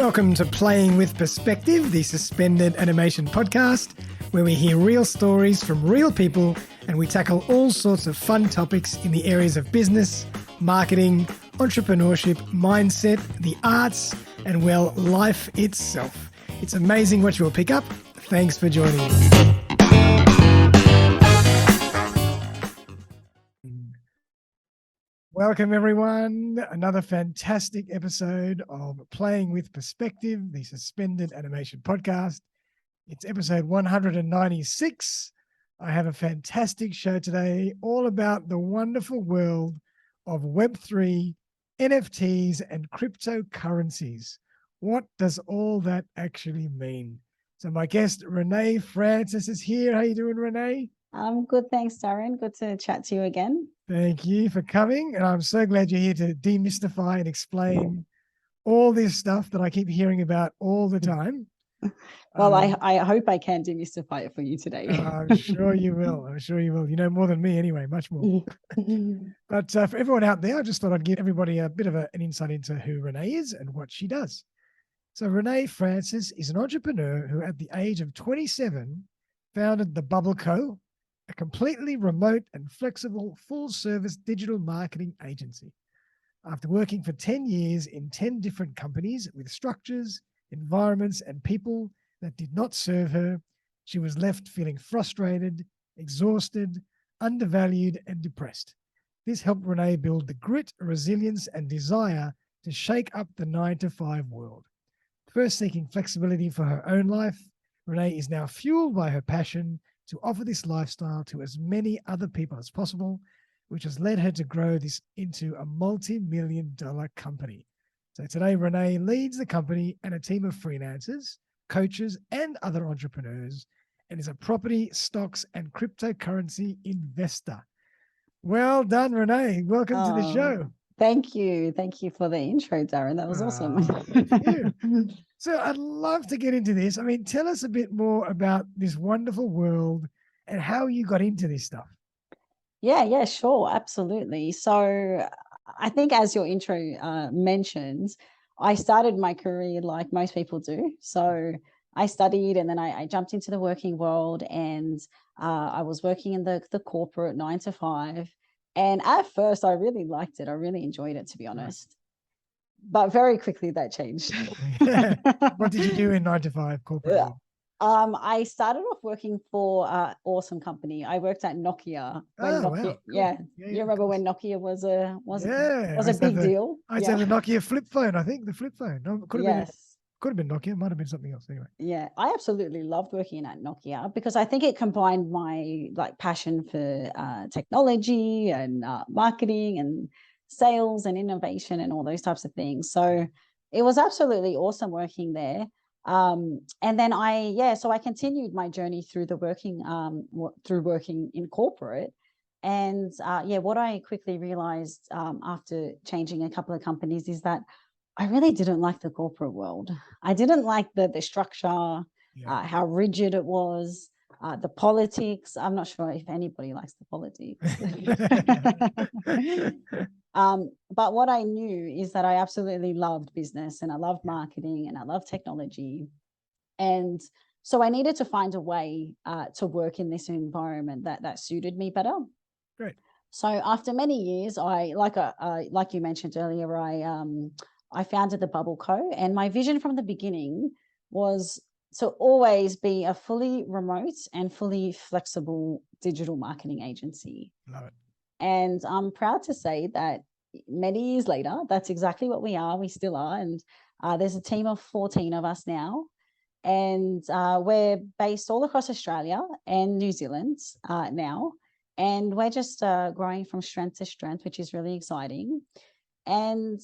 Welcome to Playing with Perspective, the suspended animation podcast, where we hear real stories from real people and we tackle all sorts of fun topics in the areas of business, marketing, entrepreneurship, mindset, the arts, and, well, life itself. It's amazing what you will pick up. Thanks for joining us. Welcome, everyone. Another fantastic episode of Playing with Perspective, the suspended animation podcast. It's episode 196. I have a fantastic show today, all about the wonderful world of Web3, NFTs, and cryptocurrencies. What does all that actually mean? So my guest, Renee Francis, is here. How you doing, Renee? I'm good, thanks, Darren. Good to chat to you again. Thank you for coming. And I'm so glad you're here to demystify and explain all this stuff that I keep hearing about all the time. Well, I hope I can demystify it for you today. I'm sure you will. I'm sure you will. You know more than me anyway, much more. But for everyone out there, I just thought I'd give everybody a bit of an insight into who Renee is and what she does. So Renee Francis is an entrepreneur who at the age of 27 founded The Bubble Co., a completely remote and flexible full-service digital marketing agency. After working for 10 years in 10 different companies with structures, environments, and people that did not serve her, she was left feeling frustrated, exhausted, undervalued, and depressed. This helped Renee build the grit, resilience, and desire to shake up the 9-to-5 world. First seeking flexibility for her own life, Renee is now fueled by her passion to offer this lifestyle to as many other people as possible, which has led her to grow this into a multi-million-dollar company. So today, Renee leads the company and a team of freelancers, coaches, and other entrepreneurs, and is a property, stocks, and cryptocurrency investor. Well done, Renee. Welcome to the show. Thank you. Thank you for the intro, Darren. That was awesome. Thank you. So I'd love to get into this. I mean, tell us a bit more about this wonderful world and how you got into this stuff. Yeah, sure. Absolutely. So I think as your intro mentions, I started my career like most people do. So I studied and then I jumped into the working world, and I was working in the corporate 9-to-5. And at first I really liked it. I really enjoyed it, to be honest. But very quickly that changed. Yeah. What did you do in 9-to-5 corporate? I started off working for an awesome company. I worked at Nokia. Wow. Cool. Yeah. You remember when Nokia was a big deal? I used to have the Nokia flip phone, I think, the flip phone. No, could have been Nokia. It might have been something else anyway. Yeah, I absolutely loved working at Nokia because I think it combined my passion for technology and marketing and sales and innovation and all those types of things. So it was absolutely awesome working there. And then so I continued my journey through working in corporate. And what I quickly realized after changing a couple of companies is that I really didn't like the corporate world. I didn't like the structure, how rigid it was, the politics. I'm not sure if anybody likes the politics. But what I knew is that I absolutely loved business and I loved marketing and I loved technology. And so I needed to find a way to work in this environment that suited me better. Great. So after many years, like you mentioned earlier, I founded The Bubble Co. And my vision from the beginning was to always be a fully remote and fully flexible digital marketing agency. Love it. And I'm proud to say that many years later, that's exactly what we are. We still are. And there's a team of 14 of us now. And we're based all across Australia and New Zealand now. And we're just growing from strength to strength, which is really exciting. And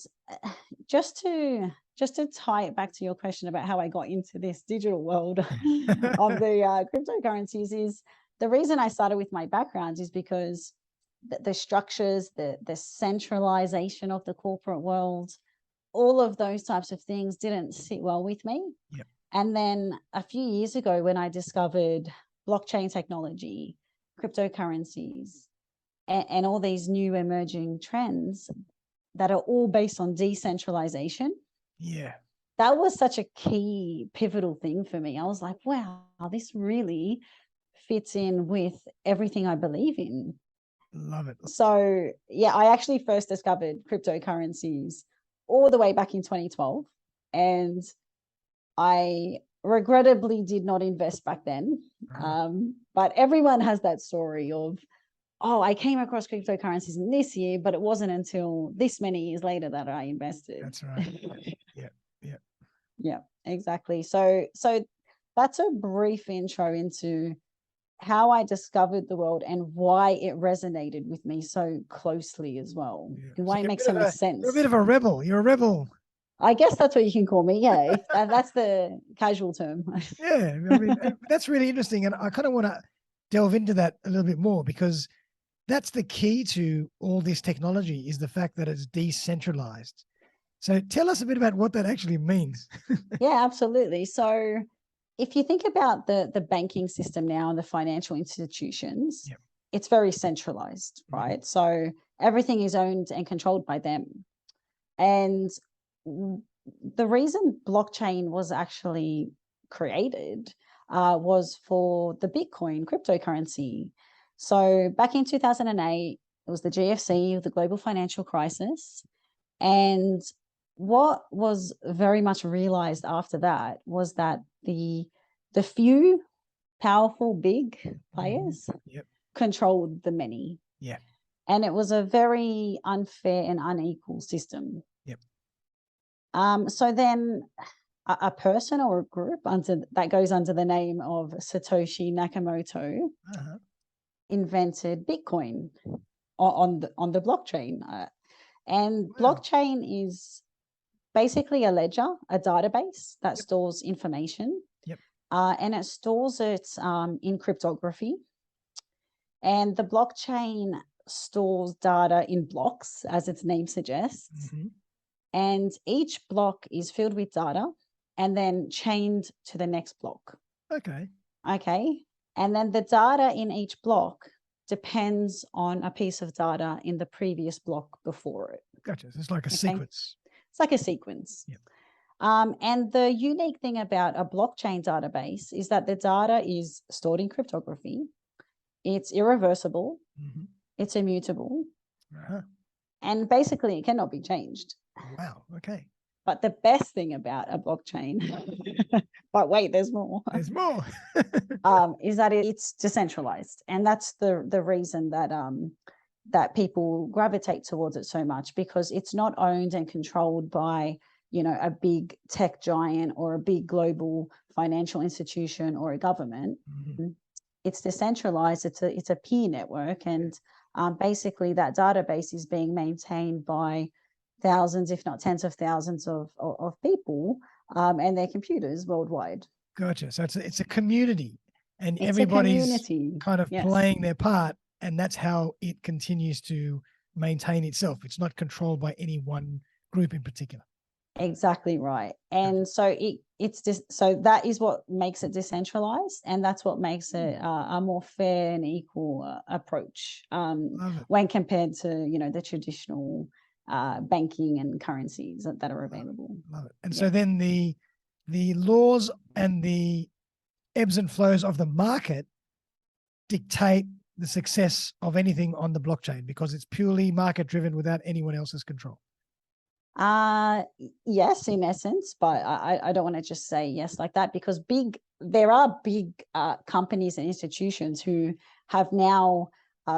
just to tie it back to your question about how I got into this digital world of the cryptocurrencies, is the reason I started with my background is because the structures, the centralization of the corporate world, all of those types of things didn't sit well with me. Yep. And then a few years ago, when I discovered blockchain technology, cryptocurrencies, and all these new emerging trends that are all based on decentralization. Yeah. that was such a key pivotal thing for me. I was like, wow, this really fits in with everything I believe in. Love it. So yeah, I actually first discovered cryptocurrencies all the way back in 2012. And I regrettably did not invest back then. But everyone has that story of, oh, I came across cryptocurrencies in this year, but it wasn't until this many years later that I invested. That's right. Yeah, exactly. So that's a brief intro into how I discovered the world and why it resonated with me so closely as well, and why it makes so much sense. You're a bit of a rebel. You're a rebel. I guess that's what you can call me. Yeah, if that's the casual term. Yeah, I mean, that's really interesting. And I kind of want to delve into that a little bit more, because that's the key to all this technology, is the fact that it's decentralized. So tell us a bit about what that actually means. Yeah, absolutely. So if you think about the banking system now and the financial institutions, Yep. it's very centralized, right? So everything is owned and controlled by them. And the reason blockchain was actually created was for the Bitcoin cryptocurrency. So back in 2008, it was the GFC, the global financial crisis. And what was very much realized after that was that the few powerful big players controlled the many. Yeah. And it was a very unfair and unequal system. Yep. So then a person or a group that goes under the name of Satoshi Nakamoto invented Bitcoin on the blockchain. And blockchain is basically a ledger, a database that stores information. And it stores it in cryptography. And the blockchain stores data in blocks, as its name suggests. And each block is filled with data and then chained to the next block. Okay. And then the data in each block depends on a piece of data in the previous block before it. Gotcha. So it's like a sequence. It's like a sequence. And the unique thing about a blockchain database is that the data is stored in cryptography. It's irreversible. It's immutable. And basically it cannot be changed. Wow. Okay. But the best thing about a blockchain, but wait, there's more. There's more. Is that it's decentralized. And that's the reason that that people gravitate towards it so much, because it's not owned and controlled by, you know, a big tech giant or a big global financial institution or a government. It's decentralized. It's a peer network. And basically that database is being maintained by thousands, if not tens of thousands of people and their computers worldwide. Gotcha. So it's a community, and everybody's kind of playing their part, and that's how it continues to maintain itself. It's not controlled by any one group in particular. Exactly right. And so it's just, so that is what makes it decentralized, and that's what makes it a more fair and equal approach when compared to, you know, the traditional banking and currencies that are available. Love it. And so then the laws and the ebbs and flows of the market dictate the success of anything on the blockchain, because it's purely market driven without anyone else's control. Yes, in essence, but I don't want to just say yes like that, because there are big companies and institutions who have now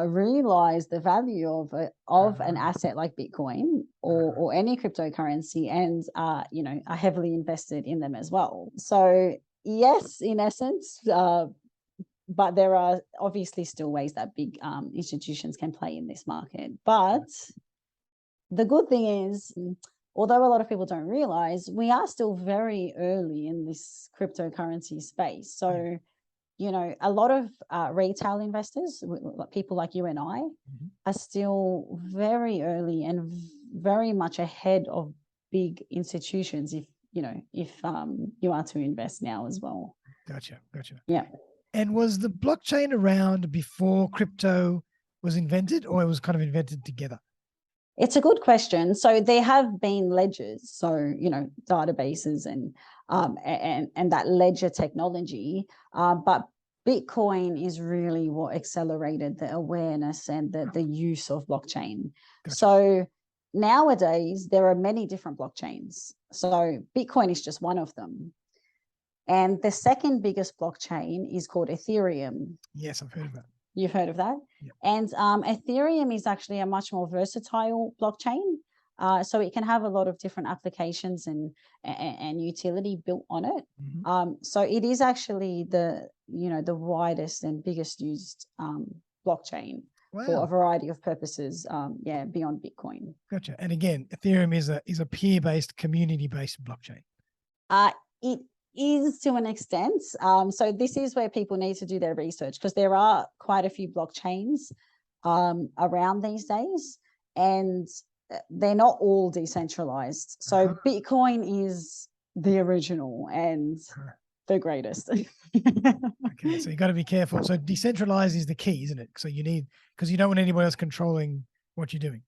realize the value of an asset like Bitcoin or any cryptocurrency, and you know, are heavily invested in them as well. So yes, in essence, but there are obviously still ways that big institutions can play in this market. But the good thing is, although a lot of people don't realize, we are still very early in this cryptocurrency space. So you know, a lot of retail investors, people like you and I, are still very early and very much ahead of big institutions, if you are to invest now as well. Gotcha. Yeah. And was the blockchain around before crypto was invented, or it was kind of invented together? It's a good question. So there have been ledgers, so databases and that ledger technology, but Bitcoin is really what accelerated the awareness and the use of blockchain. Gotcha. So nowadays there are many different blockchains. So Bitcoin is just one of them. And the second biggest blockchain is called Ethereum. Yes, I've heard of that. You've heard of that? Yep. And Ethereum is actually a much more versatile blockchain. So it can have a lot of different applications and utility built on it. Mm-hmm. So it is actually the widest and biggest used blockchain for a variety of purposes. Beyond Bitcoin. Gotcha. And again, Ethereum is a peer-based, community-based blockchain. It is to an extent. So this is where people need to do their research, because there are quite a few blockchains around these days, and they're not all decentralized. So Bitcoin is the original and the greatest. Okay, so you got to be careful. So decentralized is the key, isn't it? So because you don't want anybody else controlling what you're doing.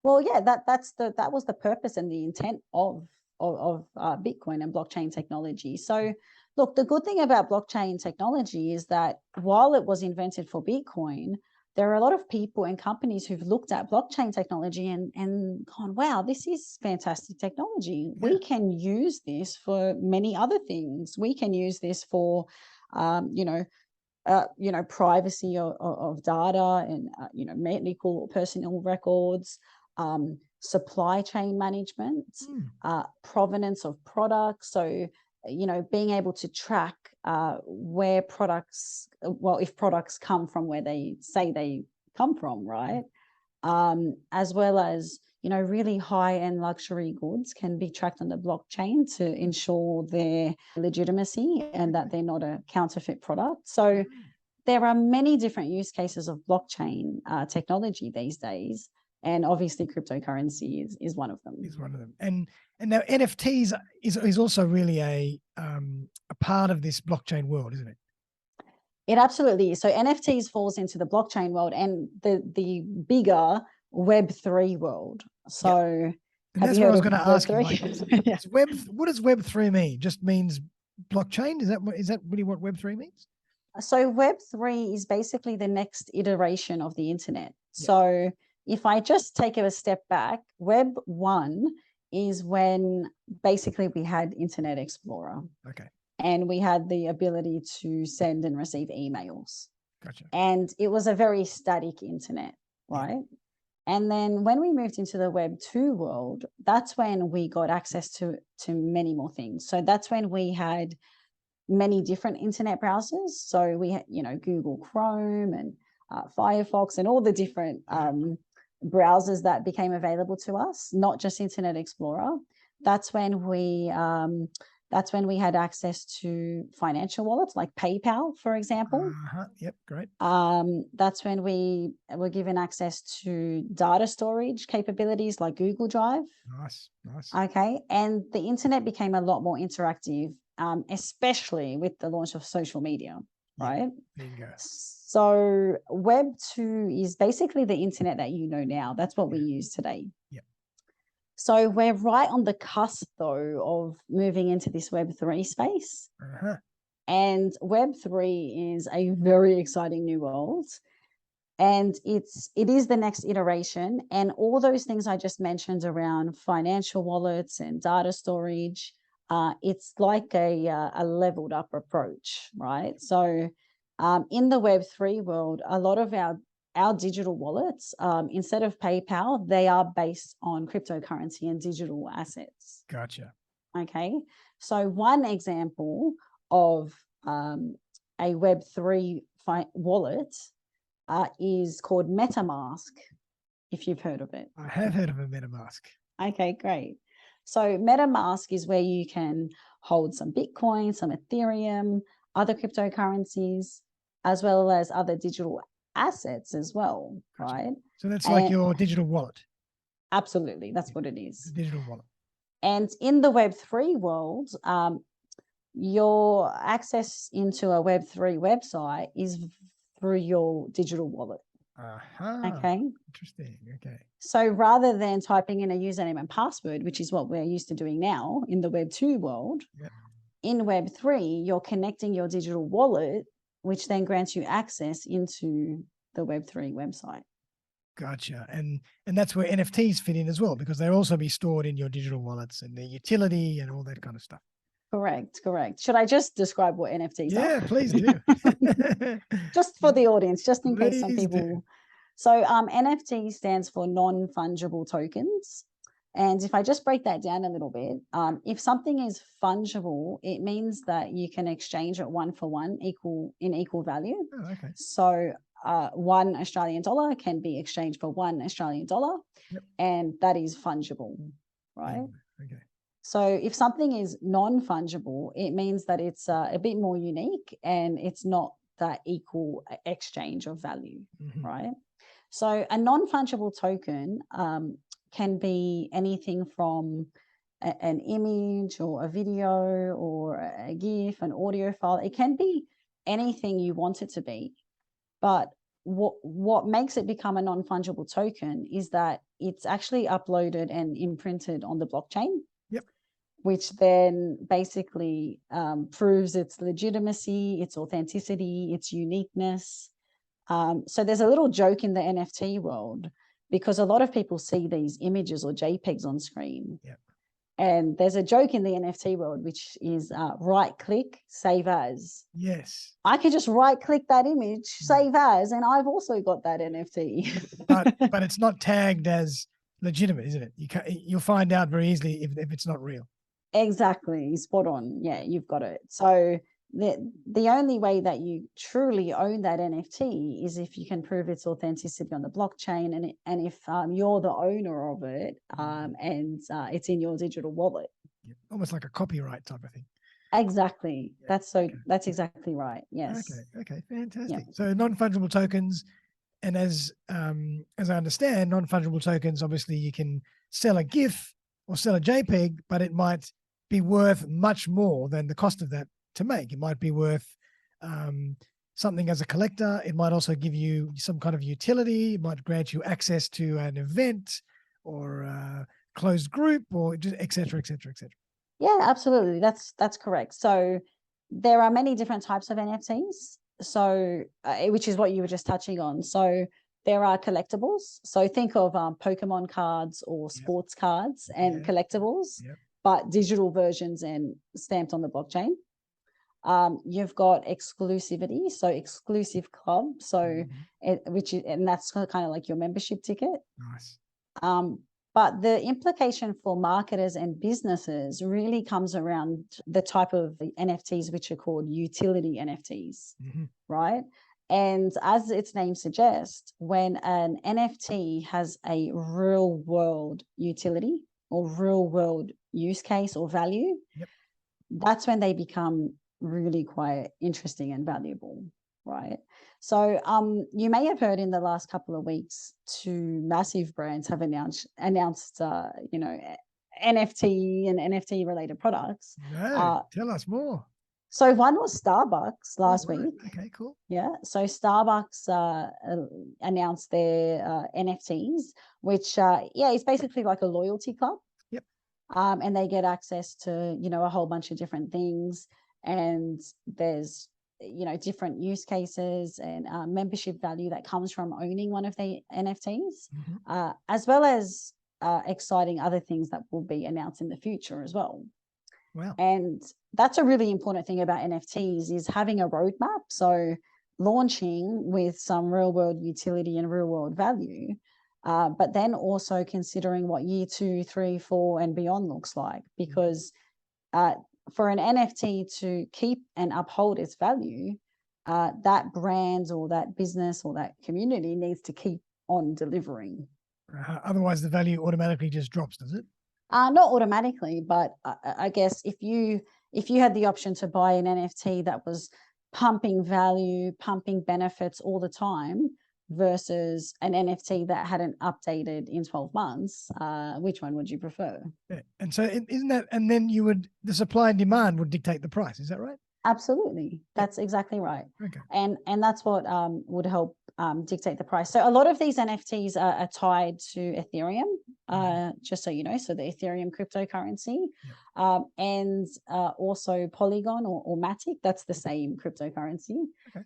Well, yeah, that was the purpose and the intent of Bitcoin and blockchain technology. So look, the good thing about blockchain technology is that while it was invented for Bitcoin, there are a lot of people and companies who've looked at blockchain technology and gone, wow, this is fantastic technology. Yeah. We can use this for many other things. We can use this for, privacy of data and, medical or personal records, supply chain management, provenance of products. So, being able to track where products, if products come from where they say they come from, right? As well as, really high-end luxury goods can be tracked on the blockchain to ensure their legitimacy and that they're not a counterfeit product. So there are many different use cases of blockchain technology these days. And obviously cryptocurrency is one of them. Is one of them. And now NFTs is also really a part of this blockchain world, isn't it? It absolutely is. So NFTs falls into the blockchain world and the bigger Web3 world. So yep. And that's what I was going to ask you. Yeah. What does Web3 mean? Just means blockchain? Is that really what Web3 means? So Web3 is basically the next iteration of the internet. Yep. So if I just take a step back, Web 1 is when basically we had Internet Explorer. Okay. And we had the ability to send and receive emails. Gotcha. And it was a very static internet, right? Yeah. And then when we moved into the Web 2 world, that's when we got access to many more things. So that's when we had many different internet browsers. So we had, Google Chrome and Firefox and all the different browsers that became available to us, not just Internet Explorer. That's when we had access to financial wallets like PayPal, for example. Yep, great. That's when we were given access to data storage capabilities like Google Drive. Nice. Okay, and the internet became a lot more interactive, especially with the launch of social media, right? There you go. So Web 2 is basically the internet that you know now. That's what we use today. Yeah. So we're right on the cusp, though, of moving into this Web 3 space. And Web 3 is a very exciting new world. And it is the next iteration. And all those things I just mentioned around financial wallets and data storage, it's like a leveled up approach, right? So in the Web 3 world, a lot of our digital wallets, instead of PayPal, they are based on cryptocurrency and digital assets. Gotcha. Okay. So one example of a Web3 wallet is called MetaMask, if you've heard of it. I have heard of a MetaMask. Okay, great. So MetaMask is where you can hold some Bitcoin, some Ethereum, other cryptocurrencies, as well as other digital assets as well, gotcha. Right? So that's like your digital wallet. Absolutely, that's what it is. The digital wallet. And in the Web3 world, your access into a Web3 website is through your digital wallet. Okay. Interesting. Okay. So rather than typing in a username and password, which is what we're used to doing now in the Web 2 world, Yep. in Web 3, you're connecting your digital wallet, which then grants you access into the Web 3 website. Gotcha. And that's where NFTs fit in as well, because they'll also be stored in your digital wallets and their utility and all that kind of stuff. Correct. Should I just describe what NFTs are? Yeah, please do. Just for the audience, just in case some Please people. do. So NFT stands for non-fungible tokens. And if I just break that down a little bit, if something is fungible, it means that you can exchange it one for one in equal value. Oh, okay. So $1 Australian can be exchanged for $1 Australian, Yep. and that is fungible, right? Okay. So if something is non-fungible, it means that it's a bit more unique and it's not that equal exchange of value, right? So a non-fungible token can be anything from an image or a video or a GIF, an audio file. It can be anything you want it to be. But what makes it become a non-fungible token is that it's actually uploaded and imprinted on the blockchain. Yep. Which then basically proves its legitimacy, its authenticity, its uniqueness. So there's a little joke in the NFT world because a lot of people see these images or JPEGs on screen. Yep. And there's a joke in the NFT world, which is right click, save as. Yes. I could just right click that image, save as, and I've also got that NFT. but it's not tagged as legitimate, isn't it? You'll find out very easily if it's not real. Exactly. Spot on. Yeah, you've got it. So the only way that you truly own that NFT is if you can prove its authenticity on the blockchain and if you're the owner of it and it's in your digital wallet. Yep. Almost like a copyright type of thing. Exactly. Yeah. That's exactly right. Yes. Okay. Fantastic. Yeah. So non-fungible tokens, and as I understand, non-fungible tokens, obviously you can sell a GIF or sell a JPEG, but it might be worth much more than the cost of that to make. It might be worth something as a collector. It might also give you some kind of utility. It might grant you access to an event or a closed group or just et cetera, et cetera, et cetera. Yeah, absolutely. That's correct. So there are many different types of NFTs. So which is what you were just touching on. So there are collectibles. So think of Pokemon cards or sports cards and collectibles, but digital versions and stamped on the blockchain. You've got exclusivity, so exclusive club. So and that's kind of like your membership ticket. Nice. But the implication for marketers and businesses really comes around the type of NFTs which are called utility NFTs, right? And as its name suggests, when an NFT has a real world utility or real world use case or value, that's when they become really quite interesting and valuable, right? So you may have heard in the last couple of weeks, 2 massive brands have announced NFT and NFT related products. No, tell us more. So one was Starbucks last week. Okay, cool. Yeah. So Starbucks announced their NFTs, which is basically like a loyalty club. Yep. And they get access to, a whole bunch of different things. And there's, different use cases and membership value that comes from owning one of the NFTs, as well as exciting other things that will be announced in the future as well. Wow. And that's a really important thing about NFTs is having a roadmap. So launching with some real world utility and real world value, but then also considering what year 2, 3, 4 and beyond looks like, because for an NFT to keep and uphold its value, that brand or that business or that community needs to keep on delivering. Otherwise, the value automatically just drops, does it? Not automatically, but I guess if you had the option to buy an NFT that was pumping value, pumping benefits all the time versus an NFT that hadn't updated in 12 months, which one would you prefer? Yeah. And so isn't that, and then the supply and demand would dictate the price. Is that right? Absolutely. That's exactly right. Okay. And that's what would help dictate the price. So a lot of these NFTs are tied to Ethereum, just so you know. So the Ethereum cryptocurrency, and also Polygon or Matic. That's the same cryptocurrency. Okay.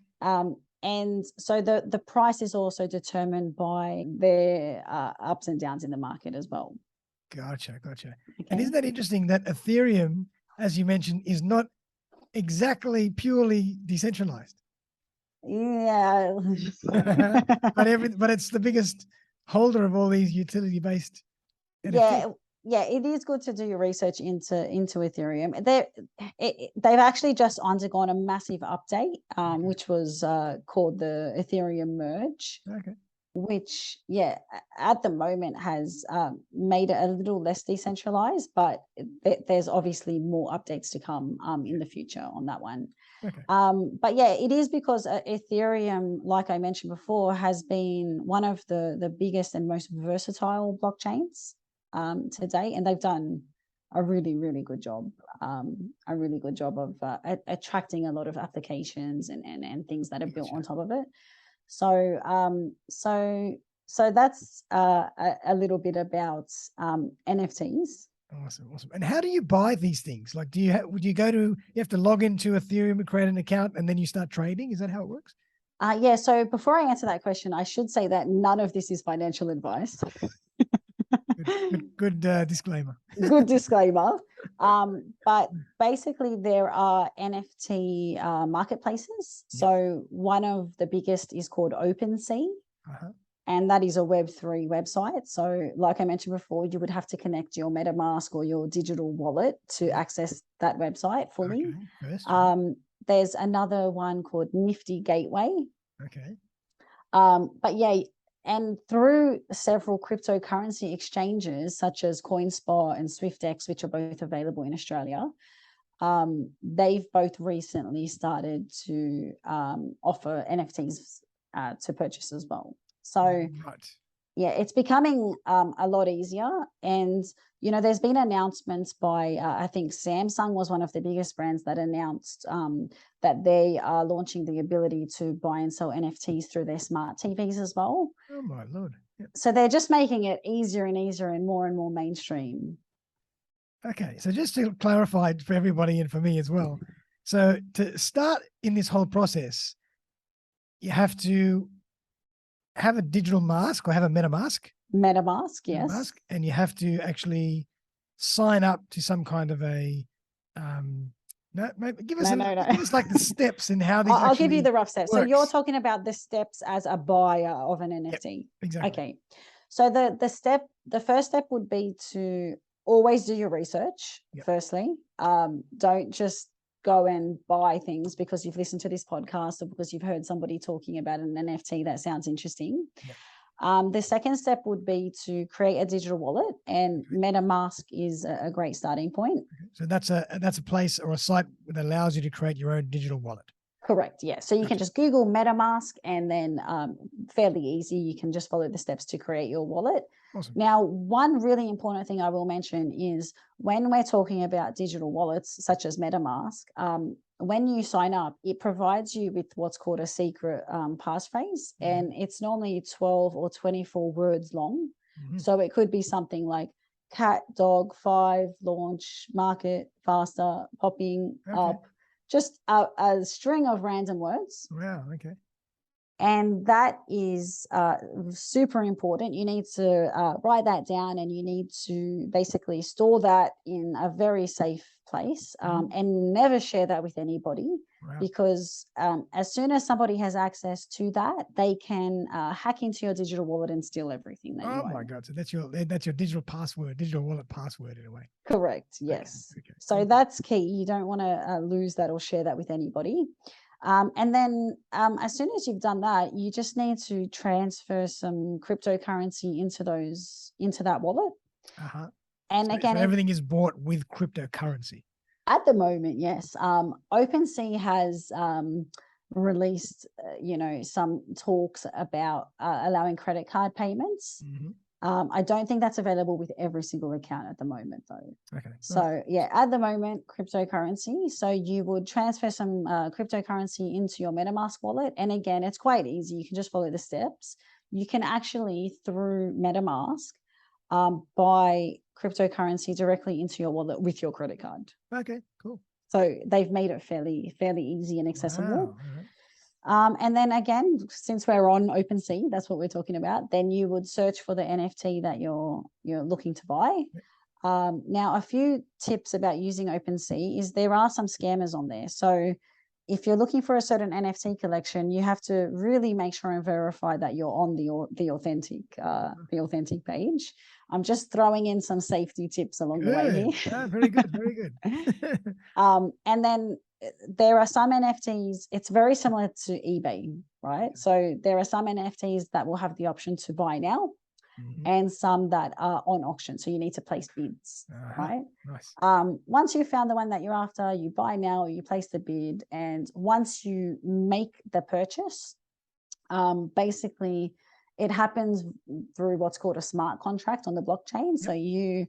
And so the price is also determined by their ups and downs in the market as well. Gotcha. Okay. And isn't that interesting that Ethereum, as you mentioned, is not exactly purely decentralized? Yeah. but it's the biggest holder of all these utility-based NFTs. Yeah, it is good to do your research into Ethereum. They've actually just undergone a massive update, which was called the Ethereum merge. Okay. Which, at the moment has made it a little less decentralized, but there's obviously more updates to come in the future on that one. Okay. But it is because Ethereum, like I mentioned before, has been one of the biggest and most versatile blockchains to date, and they've done a really, really good job. Of attracting a lot of applications and things that are built on top of it. So that's a little bit about NFTs. Awesome. And how do you buy these things? Like, you have to log into Ethereum and create an account and then you start trading? Is that how it works? So before I answer that question, I should say that none of this is financial advice. Good disclaimer. Good disclaimer. But basically there are NFT marketplaces. Yep. So one of the biggest is called OpenSea. And that is a Web3 website. So like I mentioned before, you would have to connect your MetaMask or your digital wallet to access that website fully. Okay. First, there's another one called Nifty Gateway. Okay. And through several cryptocurrency exchanges such as CoinSpot and SwiftX, which are both available in Australia, they've both recently started to offer NFTs to purchase as well. So it's becoming a lot easier. And, there's been announcements by, I think Samsung was one of the biggest brands that announced that they are launching the ability to buy and sell NFTs through their smart TVs as well. Oh my Lord. Yep. So they're just making it easier and easier and more mainstream. Okay. So just to clarify for everybody and for me as well. So to start in this whole process, you have to have a digital mask or have a MetaMask. MetaMask, yes. MetaMask, and you have to actually sign up to some kind of a give us like the steps and how these. I'll give you the rough steps. Works. So you're talking about the steps as a buyer of an NFT. Yep, exactly. Okay. So the first step would be to always do your research. Yep. Firstly, don't just go and buy things because you've listened to this podcast or because you've heard somebody talking about an NFT that sounds interesting. Yep. The second step would be to create a digital wallet, and MetaMask is a great starting point. So that's a place or a site that allows you to create your own digital wallet. Correct. Yeah. So you can just Google MetaMask and then fairly easy. You can just follow the steps to create your wallet. Awesome. Now, one really important thing I will mention is when we're talking about digital wallets such as MetaMask, when you sign up, it provides you with what's called a secret passphrase, and it's normally 12 or 24 words long. So it could be something like cat, dog, 5, launch, market, faster, popping up, just a string of random words. Wow. Okay. And that is super important. You need to write that down, and you need to basically store that in a very safe place, and never share that with anybody. Wow. Because as soon as somebody has access to that, they can hack into your digital wallet and steal everything that you own. Oh my God. So that's your digital password, digital wallet password in a way. Correct. Yes. Okay. So that's key. You don't want to lose that or share that with anybody. And then as soon as you've done that, you just need to transfer some cryptocurrency into that wallet. And so everything is bought with cryptocurrency. At the moment, yes. OpenSea has released, some talks about allowing credit card payments. I don't think that's available with every single account at the moment, though. Okay. So yeah, at the moment, cryptocurrency. So you would transfer some cryptocurrency into your MetaMask wallet. And again, it's quite easy. You can just follow the steps. You can actually, through MetaMask, buy cryptocurrency directly into your wallet with your credit card. Okay, cool. So they've made it fairly easy and accessible. Wow. And then again, since we're on OpenSea, that's what we're talking about, then you would search for the NFT that you're looking to buy. Now, a few tips about using OpenSea is there are some scammers on there. So if you're looking for a certain NFT collection, you have to really make sure and verify that you're on the authentic page. I'm just throwing in some safety tips along the way here. Very good, very good. And then there are some NFTs, it's very similar to eBay, right? So there are some NFTs that will have the option to buy now, and some that are on auction. So you need to place bids, right? Nice. Once you've found the one that you're after, you buy now, or you place the bid. And once you make the purchase, basically it happens through what's called a smart contract on the blockchain. So you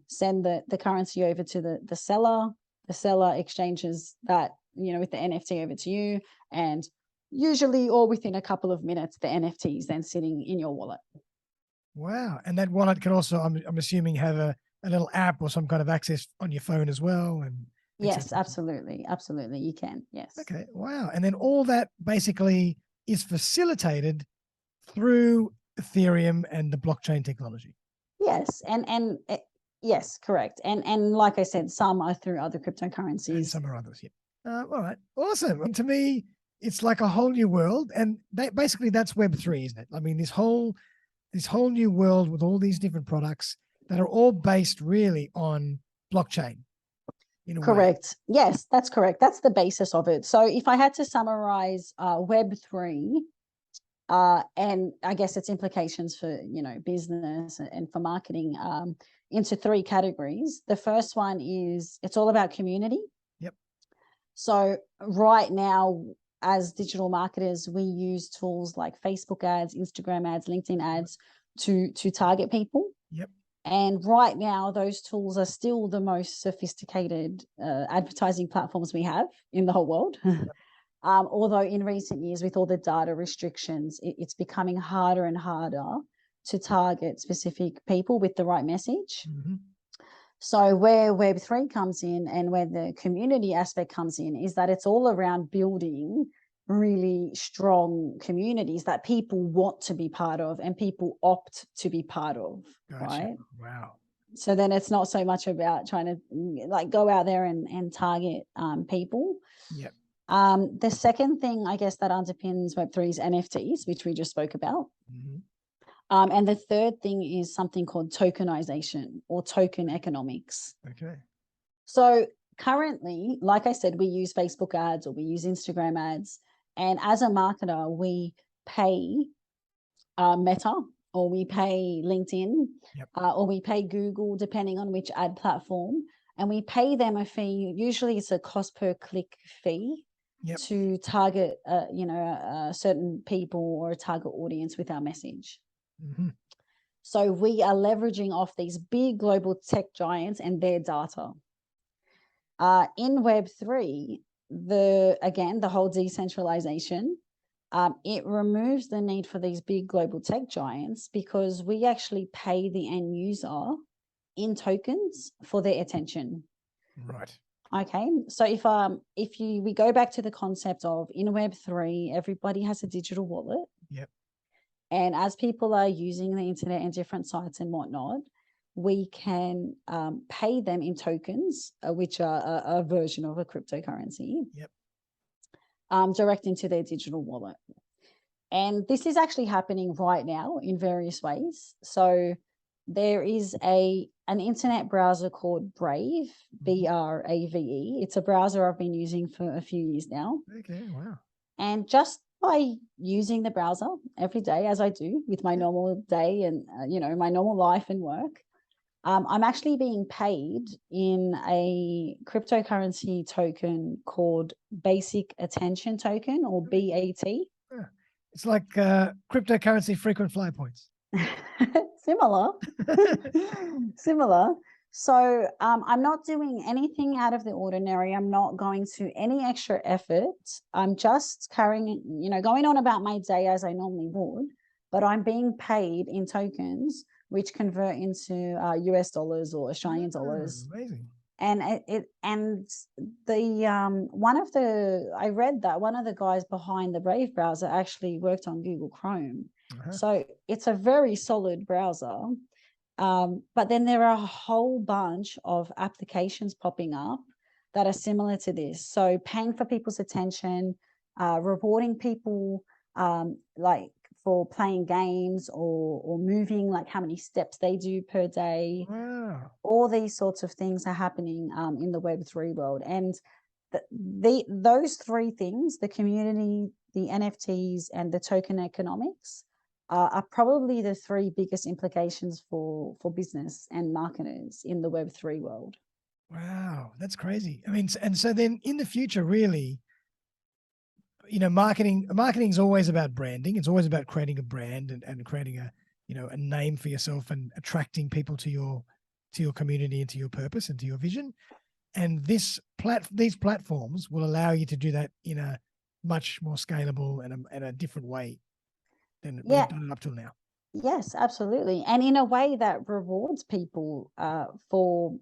send the currency over to the seller. The seller exchanges that, with the NFT over to you, and usually or within a couple of minutes, the NFT is then sitting in your wallet. Wow. And that wallet can also, I'm assuming, have a little app or some kind of access on your phone as well. And yes, absolutely. Absolutely. You can. Yes. Okay. Wow. And then all that basically is facilitated through Ethereum and the blockchain technology. Yes. And yes, correct. And like I said, some are through other cryptocurrencies. And some are others. Yeah. All right. Awesome. And to me, it's like a whole new world. And basically that's Web3, isn't it? I mean, this whole new world with all these different products that are all based really on blockchain. Correct. Yes, that's correct. That's the basis of it. So if I had to summarize Web3 and I guess its implications for, business and for marketing into three categories. The first one is it's all about community. Yep. So right now, as digital marketers, we use tools like Facebook ads, Instagram ads, LinkedIn ads to target people. Yep. And right now, those tools are still the most sophisticated advertising platforms we have in the whole world. Yep. Although in recent years, with all the data restrictions, it's becoming harder and harder to target specific people with the right message. Mm-hmm. So where Web3 comes in and where the community aspect comes in is that it's all around building really strong communities that people want to be part of and people opt to be part of. Gotcha. Right? Wow. So then it's not so much about trying to go out there and target people. Yep. The second thing, I guess, that underpins Web3 is NFTs, which we just spoke about. Mm-hmm. And the third thing is something called tokenization or token economics. Okay. So currently, like I said, we use Facebook ads or we use Instagram ads. And as a marketer, we pay Meta or we pay LinkedIn. Yep. Or we pay Google, depending on which ad platform. And we pay them a fee. Usually it's a cost per click fee. Yep. To target, certain people or a target audience with our message. Mm-hmm. So we are leveraging off these big global tech giants and their data. In Web3, the whole decentralization, it removes the need for these big global tech giants because we actually pay the end user in tokens for their attention. Right. Okay, so if we go back to the concept of in Web3, everybody has a digital wallet. Yep. And as people are using the internet and different sites and whatnot, we can pay them in tokens, which are a version of a cryptocurrency. Yep. Direct into their digital wallet. And this is actually happening right now in various ways. So there is an internet browser called Brave, B-R-A-V-E. It's a browser I've been using for a few years now. Okay, wow. And just by using the browser every day, as I do with my normal day and, my normal life and work, I'm actually being paid in a cryptocurrency token called Basic Attention Token or BAT. Yeah. It's like cryptocurrency frequent flyer points. Similar. Similar. So I'm not doing anything out of the ordinary. I'm not going to any extra effort. I'm just carrying, going on about my day as I normally would, but I'm being paid in tokens, which convert into US dollars or Australian dollars. Amazing. And I read that one of the guys behind the Brave browser actually worked on Google Chrome. So it's a very solid browser. But then there are a whole bunch of applications popping up that are similar to this. So paying for people's attention, rewarding people like for playing games or moving, like how many steps they do per day. Wow. All these sorts of things are happening in the Web3 world. And those three things, the community, the NFTs, and the token economics, are probably the three biggest implications for business and marketers in the Web3 world. Wow, that's crazy. I mean, and so then in the future, really, marketing is always about branding. It's always about creating a brand and creating a name for yourself and attracting people to your community and to your purpose and to your vision. And these platforms will allow you to do that in a much more scalable and a different way than we've done it up till now. Yes, absolutely. And in a way that rewards people for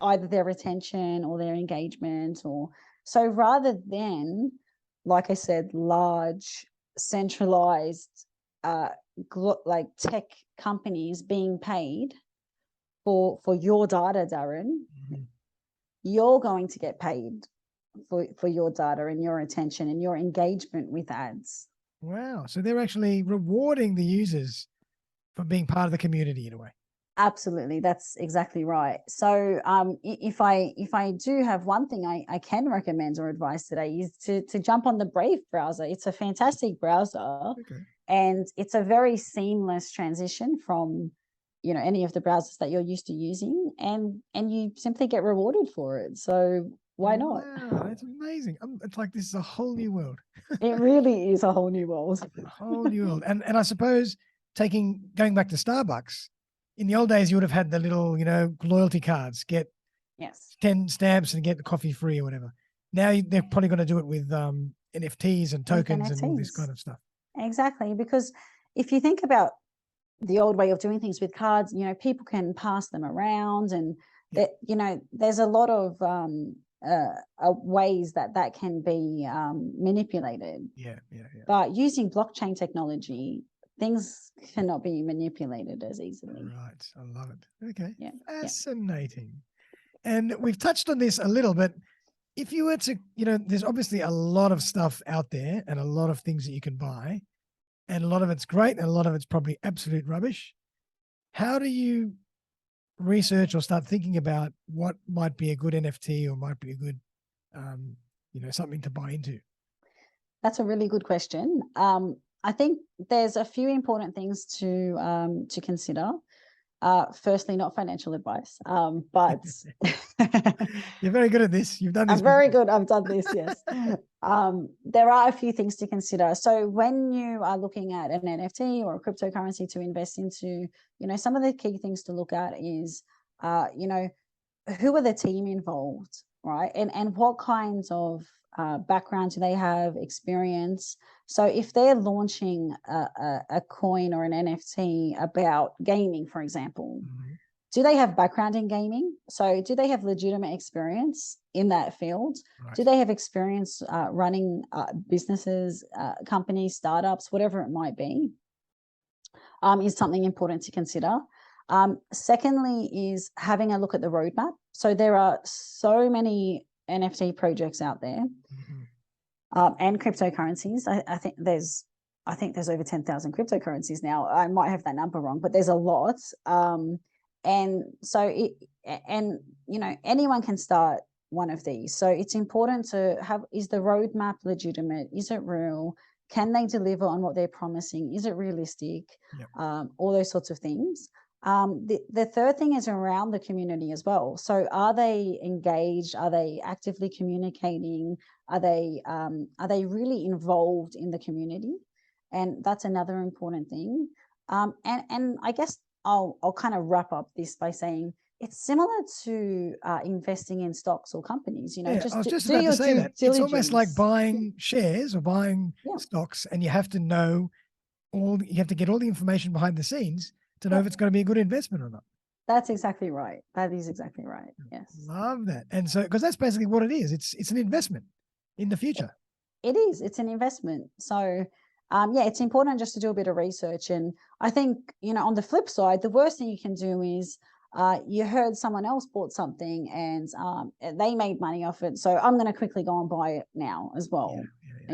either their attention or their engagement. So rather than, like I said, large centralized like tech companies being paid for your data, Darren, you're going to get paid for your data and your attention and your engagement with ads. Wow. So they're actually rewarding the users for being part of the community in a way. Absolutely. That's exactly right. So if I do have one thing I can recommend or advise today is to jump on the Brave browser. It's a fantastic browser. And it's a very seamless transition from any of the browsers that you're used to using, and you simply get rewarded for it. So why not? Wow, it's amazing. It's like this is a whole new world. It really is a whole new world. A whole new world. And I suppose going back to Starbucks, in the old days you would have had the little, loyalty cards, get 10 stamps and get the coffee free or whatever. Now they're probably going to do it with NFTs and tokens and all this kind of stuff. Exactly, because if you think about the old way of doing things with cards, people can pass them around, and there's a lot of ways that can be manipulated. But using blockchain technology, things cannot be manipulated as easily. Right. I love it. Okay. Fascinating. And we've touched on this a little, but if you were to, there's obviously a lot of stuff out there and a lot of things that you can buy, and a lot of it's great and a lot of it's probably absolute rubbish. How do you research or start thinking about what might be a good NFT or might be a good, something to buy into? That's a really good question. I think there's a few important things to consider. Firstly, not financial advice, but you're very good at this. You've done this. I'm very good. I've done this. Yes. There are a few things to consider. So when you are looking at an NFT or a cryptocurrency to invest into, some of the key things to look at is, who are the team involved, right? And what kinds of background do they have, experience? So if they're launching a coin or an NFT about gaming, for example, do they have background in gaming? So do they have legitimate experience in that field? Right. Do they have experience running businesses, companies, startups, whatever it might be? Is something important to consider. Secondly is having a look at the roadmap. So there are so many NFT projects out there. And cryptocurrencies. I think there's over 10,000 cryptocurrencies now. I might have that number wrong, but there's a lot. And so anyone can start one of these. So it's important to have, is the roadmap legitimate? Is it real? Can they deliver on what they're promising? Is it realistic? All those sorts of things. The third thing is around the community as well. So are they engaged? Are they actively communicating? Are they really involved in the community? And that's another important thing. And I guess I'll kind of wrap up this by saying it's similar to investing in stocks or companies. You know, Yeah, just I was just do about to your say due that. It's almost like diligence. buying shares or buying Yeah. stocks, and you have to know you have to get all the information behind the scenes to know Yeah. if it's going to be a good investment or not. That's exactly right. That is exactly right. Yes. Love that. And so, because that's basically what it is. It's an investment in the future. It is. It's an investment. So, yeah, it's important just to do a bit of research. And I think, you know, on the flip side, the worst thing you can do is you heard someone else bought something and they made money off it. So I'm going to quickly go and buy it now as well. Yeah.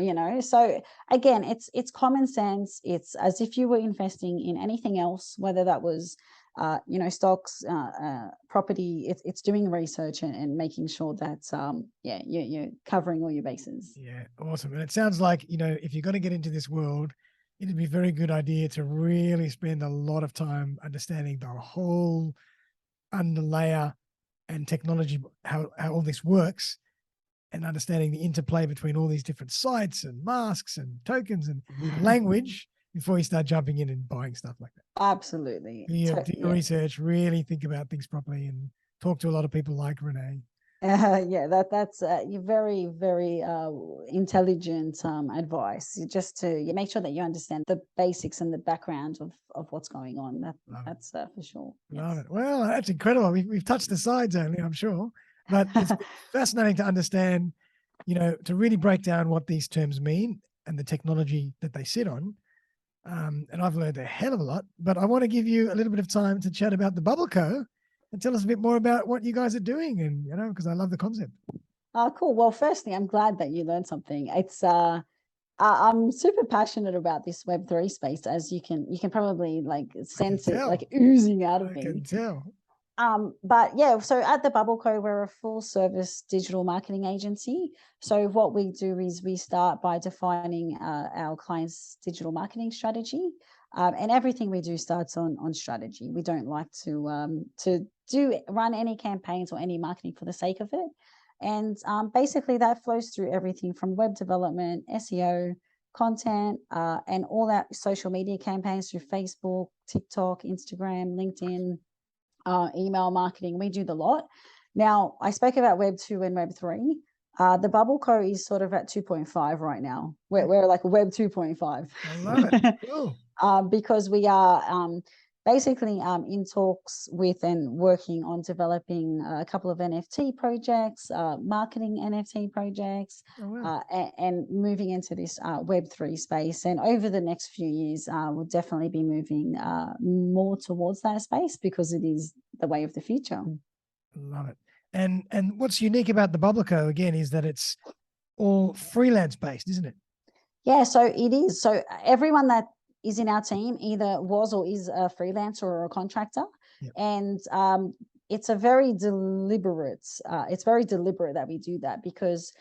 You know, so again, it's common sense. It's as if you were investing in anything else, whether that was you know, stocks, property. It's doing research and making sure that yeah, you're covering all your bases. Yeah, awesome. And it sounds like, you know, if you're going to get into this world, it'd be a very good idea to really spend a lot of time understanding the whole underlayer and technology, how all this works, and understanding the interplay between all these different sites and masks and tokens and language before you start jumping in and buying stuff like that. Absolutely. Do your research, really think about things properly, and talk to a lot of people like Renee. Yeah, that's very, very intelligent advice. Just to make sure that you understand the basics and the background of what's going on. That's for sure. Love Yes. it. Well, that's incredible. We've touched the sides only, I'm sure, but it's fascinating to understand, you know, to really break down what these terms mean and the technology that they sit on. And I've learned a hell of a lot, but I want to give you a little bit of time to chat about the Bubble Co. and tell us a bit more about what you guys are doing. And, you know, because I love the concept. Oh, cool. Well, firstly, I'm glad that you learned something. It's I'm super passionate about this Web3 space, as you can probably like sense it like oozing out of me. I can tell. But yeah, so at the Bubble Co, we're a full service digital marketing agency. So what we do is we start by defining our clients' digital marketing strategy, and everything we do starts on strategy. We don't like to run any campaigns or any marketing for the sake of it. And basically that flows through everything from web development, SEO, content, and all that social media campaigns through Facebook, TikTok, Instagram, LinkedIn, email marketing. We do the lot. Now, I spoke about Web 2 and Web 3. The Bubble Co is sort of at 2.5 right now. We're like Web 2.5. I love it. Cool. Because we are basically in talks with and working on developing a couple of NFT projects, marketing NFT projects, and moving into this Web3 space. And over the next few years, we'll definitely be moving more towards that space because it is the way of the future. Love it. And what's unique about the Bubble Co again is that it's all freelance based, isn't it? Yeah, so it is. So everyone that is in our team either was or is a freelancer or a contractor. Yep. And it's a very deliberate, it's very deliberate that we do that because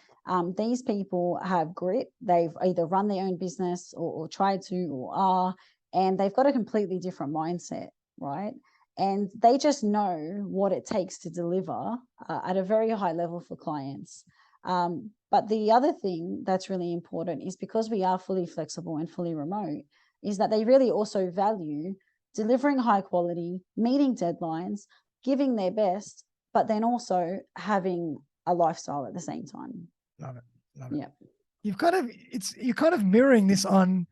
these people have grit. They've either run their own business or tried to or are, and they've got a completely different mindset, right? And they just know what it takes to deliver at a very high level for clients. But the other thing that's really important is because we are fully flexible and fully remote, is that they really also value delivering high quality, meeting deadlines, giving their best, but then also having a lifestyle at the same time. Love it. Love it. Yeah. You're kind of mirroring this on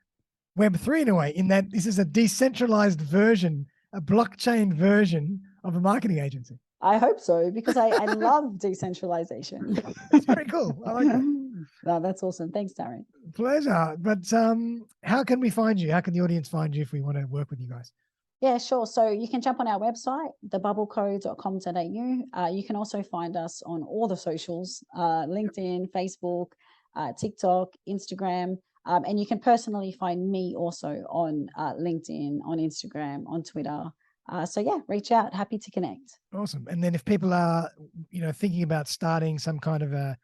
Web3 in a way, in that this is a decentralized version, a blockchain version of a marketing agency. I hope so, because I love decentralization. It's very cool. I like that. No, that's awesome. Thanks, Darren. Pleasure. But how can we find you? How can the audience find you if we want to work with you guys? Yeah, sure. So you can jump on our website, thebubbleco.com.au. You can also find us on all the socials, LinkedIn, Facebook, TikTok, Instagram. And you can personally find me also on LinkedIn, on Instagram, on Twitter. So yeah, reach out. Happy to connect. Awesome. And then if people are, you know, thinking about starting some kind of a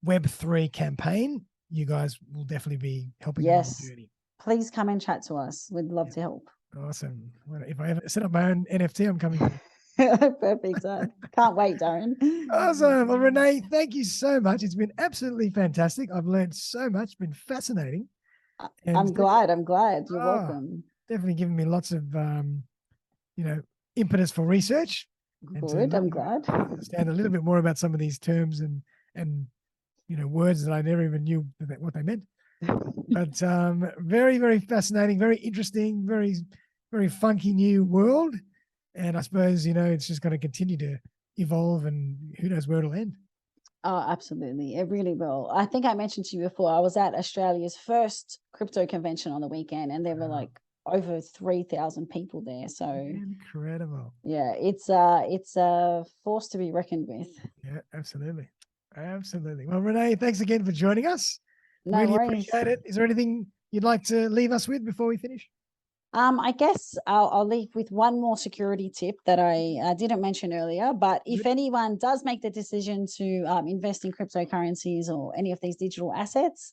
Web3 campaign, you guys will definitely be helping them on the journey. Please come and chat to us. We'd love to help. Awesome. Well, if I ever set up my own NFT, I'm coming. Perfect. Can't wait, Darren. Awesome. Well, Renee, thank you so much. It's been absolutely fantastic. I've learned so much. It's been fascinating. I'm glad. You're welcome. Definitely given me lots of impetus for research. And Good, I'm glad. understand a little bit more about some of these terms and words that I never even knew what they meant. But very, very fascinating, very interesting, very, very funky new world. And I suppose, it's just going to continue to evolve, and who knows where it'll end. Oh, absolutely. It really will. I think I mentioned to you before, I was at Australia's first crypto convention on the weekend, and there were like over 3,000 people there. So incredible. Yeah, it's a force to be reckoned with. Yeah, absolutely. Absolutely. Well, Renee, thanks again for joining us. No really worries. appreciate it. Is there anything you'd like to leave us with before we finish? I guess I'll leave with one more security tip that I didn't mention earlier. But if anyone does make the decision to invest in cryptocurrencies or any of these digital assets,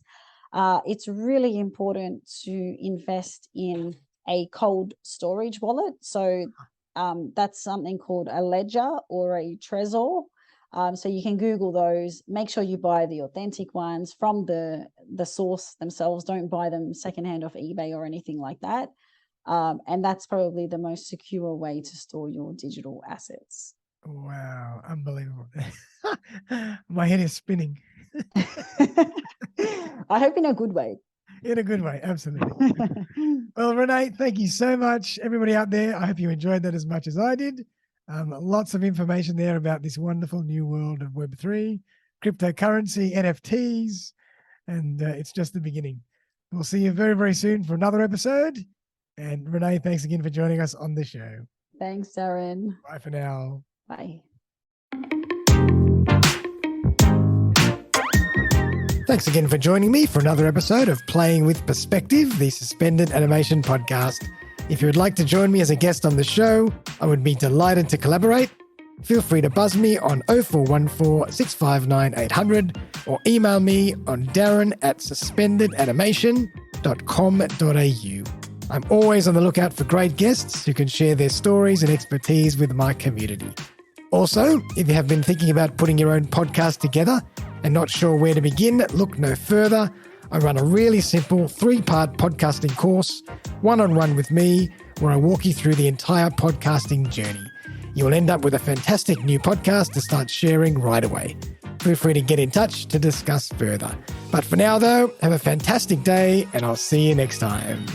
it's really important to invest in a cold storage wallet. So that's something called a ledger or a Trezor. So you can Google those. Make sure you buy the authentic ones from the source themselves. Don't buy them secondhand off eBay or anything like that. And that's probably the most secure way to store your digital assets. Wow, unbelievable. My head is spinning. I hope in a good way. In a good way, absolutely. Well, Renee, thank you so much. Everybody out there, I hope you enjoyed that as much as I did. Lots of information there about this wonderful new world of Web3, cryptocurrency, NFTs, and it's just the beginning. We'll see you very, very soon for another episode. And Renee, thanks again for joining us on the show. Thanks, Darren. Bye for now. Bye. Thanks again for joining me for another episode of Playing with Perspective, the Suspended Animation podcast. If you would like to join me as a guest on the show, I would be delighted to collaborate. Feel free to buzz me on 0414 659 800 or email me on darren@suspendedanimation.com.au. I'm always on the lookout for great guests who can share their stories and expertise with my community. Also, if you have been thinking about putting your own podcast together and not sure where to begin, look no further. I run a really simple 3-part podcasting course, one-on-one with me, where I walk you through the entire podcasting journey. You will end up with a fantastic new podcast to start sharing right away. Feel free to get in touch to discuss further. But for now, though, have a fantastic day, and I'll see you next time.